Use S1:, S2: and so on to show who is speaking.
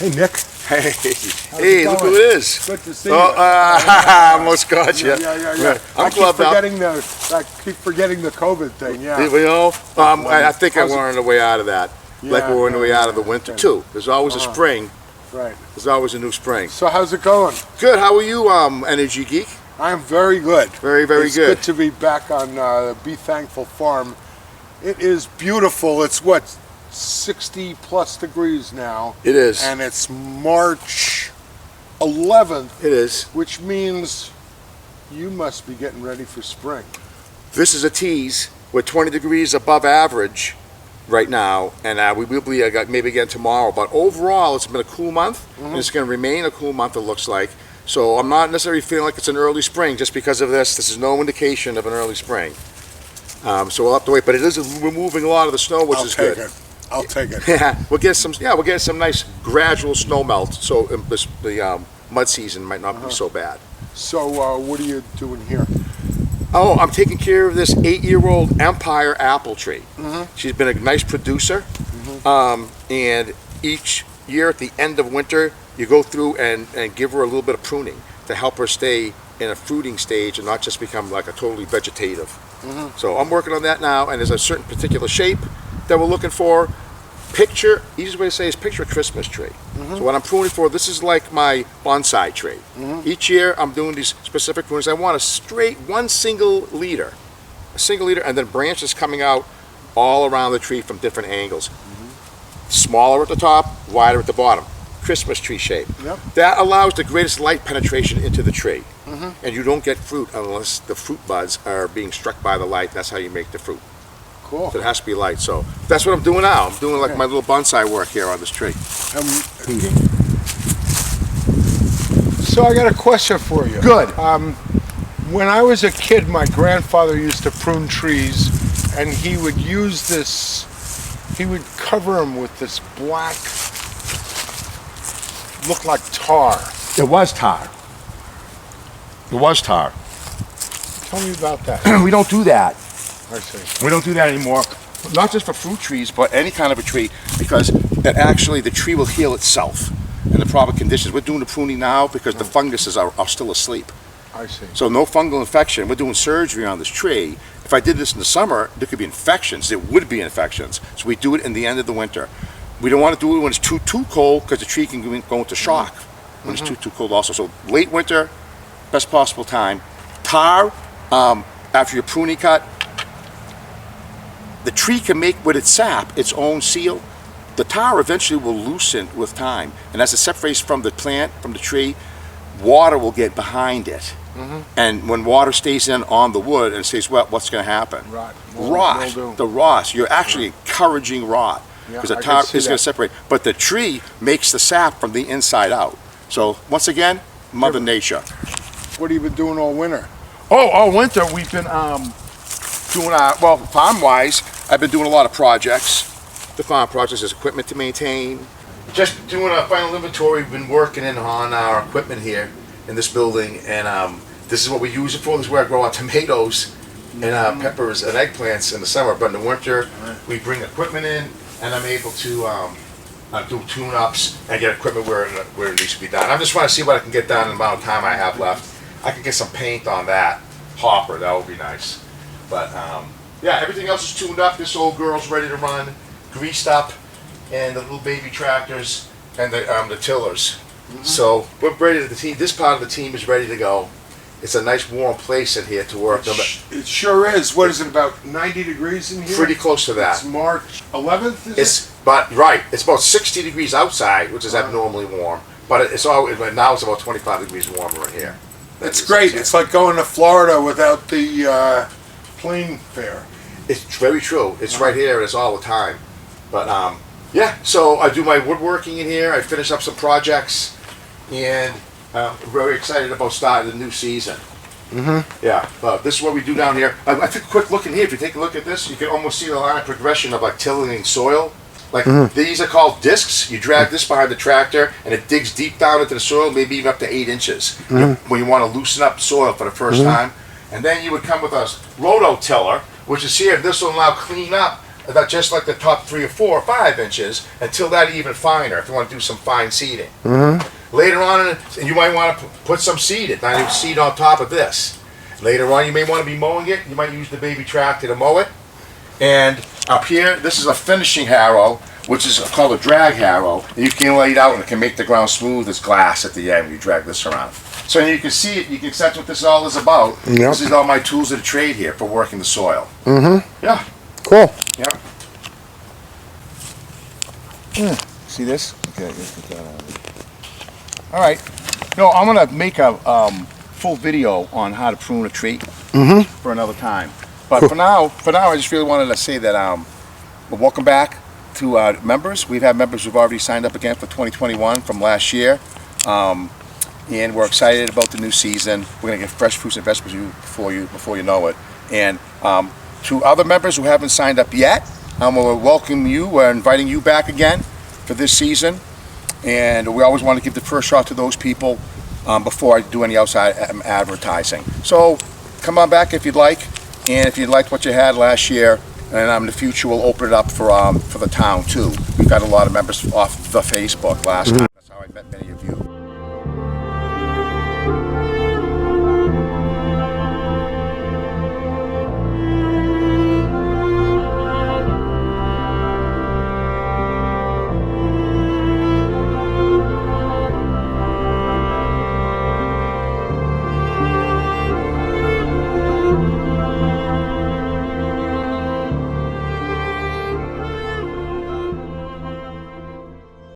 S1: Hey, Nick.
S2: Hey, hey, look who it is.
S1: Good to see you.
S2: I almost got you.
S1: Yeah.
S2: I'm
S1: I keep forgetting the COVID thing, yeah.
S2: You know, I think we're on the way out of that. Like we're on the way out of the winter, too. There's always a spring.
S1: Right.
S2: There's always a new spring.
S1: So how's it going?
S2: Good. How are you, Energy Geek?
S1: I'm very good.
S2: Very good.
S1: It's good to be back on Be Thankful Farm. It is beautiful. It's what, 60 plus degrees now.
S2: It is.
S1: And it's March 11th.
S2: It is.
S1: Which means you must be getting ready for spring.
S2: This is a tease. We're 20 degrees above average right now, and we will be maybe again tomorrow. But overall, it's been a cool month, and it's going to remain a cool month, it looks like. So I'm not necessarily feeling like it's an early spring just because of this. This is no indication of an early spring. So we'll have to wait. But it is removing a lot of the snow, which is good.
S1: I'll take it.
S2: Yeah, we'll get some nice gradual snow melt. So the mud season might not be so bad.
S1: So what are you doing here?
S2: Oh, I'm taking care of this 8-year-old Empire apple tree. She's been a nice producer, and each year at the end of winter, you go through and give her a little bit of pruning to help her stay in a fruiting stage and not just become like a totally vegetative. So I'm working on that now, and there's a certain particular shape that we're looking for. Easiest way to say is picture a Christmas tree. So what I'm pruning for, this is like my bonsai tree. Each year I'm doing these specific prunings. I want a straight, one single leader, and then branches coming out all around the tree from different angles. Smaller at the top, wider at the bottom. Christmas tree shape. That allows the greatest light penetration into the tree. And you don't get fruit unless the fruit buds are being struck by the light. That's how you make the fruit.
S1: Cool.
S2: So it has to be light. So that's what I'm doing now. I'm doing like my little bonsai work here on this tree.
S1: So I got a question for you.
S2: Good.
S1: When I was a kid, my grandfather used to prune trees, and he would use this, he would cover them with this black, looked like tar.
S2: It was tar. It was tar.
S1: Tell me about that.
S2: We don't do that.
S1: I see.
S2: We don't do that anymore. Not just for fruit trees, but any kind of a tree, because the tree will heal itself in the proper conditions. We're doing the pruning now because the funguses are still asleep.
S1: I see.
S2: So no fungal infection. We're doing surgery on this tree. If I did this in the summer, there could be infections. There would be infections. So we do it in the end of the winter. We don't want to do it when it's too cold, because the tree can go into shock when it's too cold also. So late winter, best possible time. Tar, after your pruning cut, the tree can make with its sap its own seal. The tar eventually will loosen with time, and as it separates from the plant, from the tree, water will get behind it. And when water stays in on the wood and stays wet, what's going to happen? Rot. The rot. You're actually encouraging rot, because the tar is going to separate. But the tree makes the sap from the inside out. So once again, Mother Nature.
S1: What have you been doing all winter?
S2: Oh, all winter we've been doing farm-wise, I've been doing a lot of projects. The farm projects is equipment to maintain. Just doing a final inventory. We've been working on our equipment here in this building, and this is what we use it for. This is where I grow our tomatoes and peppers and eggplants in the summer. But in the winter, we bring equipment in, and I'm able to do tune-ups and get equipment where it needs to be done. I'm just trying to see what I can get done in the amount of time I have left. I can get some paint on that hopper. That would be nice. But yeah, everything else is tuned up. This old girl's ready to run, greased up, and the little baby tractors and the tillers. So we're ready. This part of the team is ready to go. It's a nice warm place in here to work.
S1: It sure is. What is it, about 90 degrees in here?
S2: Pretty close to that.
S1: It's March 11th,
S2: It's about 60 degrees outside, which is abnormally warm. But now it's about 25 degrees warmer in here.
S1: It's great. It's like going to Florida without the plane fare.
S2: It's very true. It's right here. It's all the time. But yeah, so I do my woodworking in here. I finish up some projects, and I'm very excited about starting the new season. Yeah, this is what we do down here. I took a quick look in here. If you take a look at this, you can almost see the line of progression of like tilling soil. Like these are called discs. You drag this behind the tractor, and it digs deep down into the soil, maybe even up to 8 inches. When you want to loosen up soil for the first time. And then you would come with a rototiller, which is here. This will now clean up not just like the top 3 or 4 or 5 inches, until that even finer if you want to do some fine seeding. Later on, you might want to put some seed, not seed on top of this. Later on, you may want to be mowing it. You might use the baby tractor to mow it. And up here, this is a finishing harrow, which is called a drag harrow. And you can lay it out and it can make the ground smooth as glass at the end when you drag this around. So you can see it, you can sense what this all is about.
S1: Yep.
S2: This is all my tools of the trade here for working the soil. Yeah.
S1: Cool.
S2: Yeah.
S3: See this? Okay, let's get that out of it. All right. No, I'm gonna make a full video on how to prune a tree for another time. But for now, I just really wanted to say that well, welcome back to members. We've had members who've already signed up again for 2021 from last year, and we're excited about the new season. We're gonna get fresh fruits and vegetables before you know it. And to other members who haven't signed up yet, we'll welcome you. We're inviting you back again for this season, and we always want to give the first shot to those people before I do any outside advertising. So come on back if you'd like, and if you liked what you had last year, and in the future we'll open it up for the town too. We've got a lot of members off the Facebook last time. That's how I met many of you.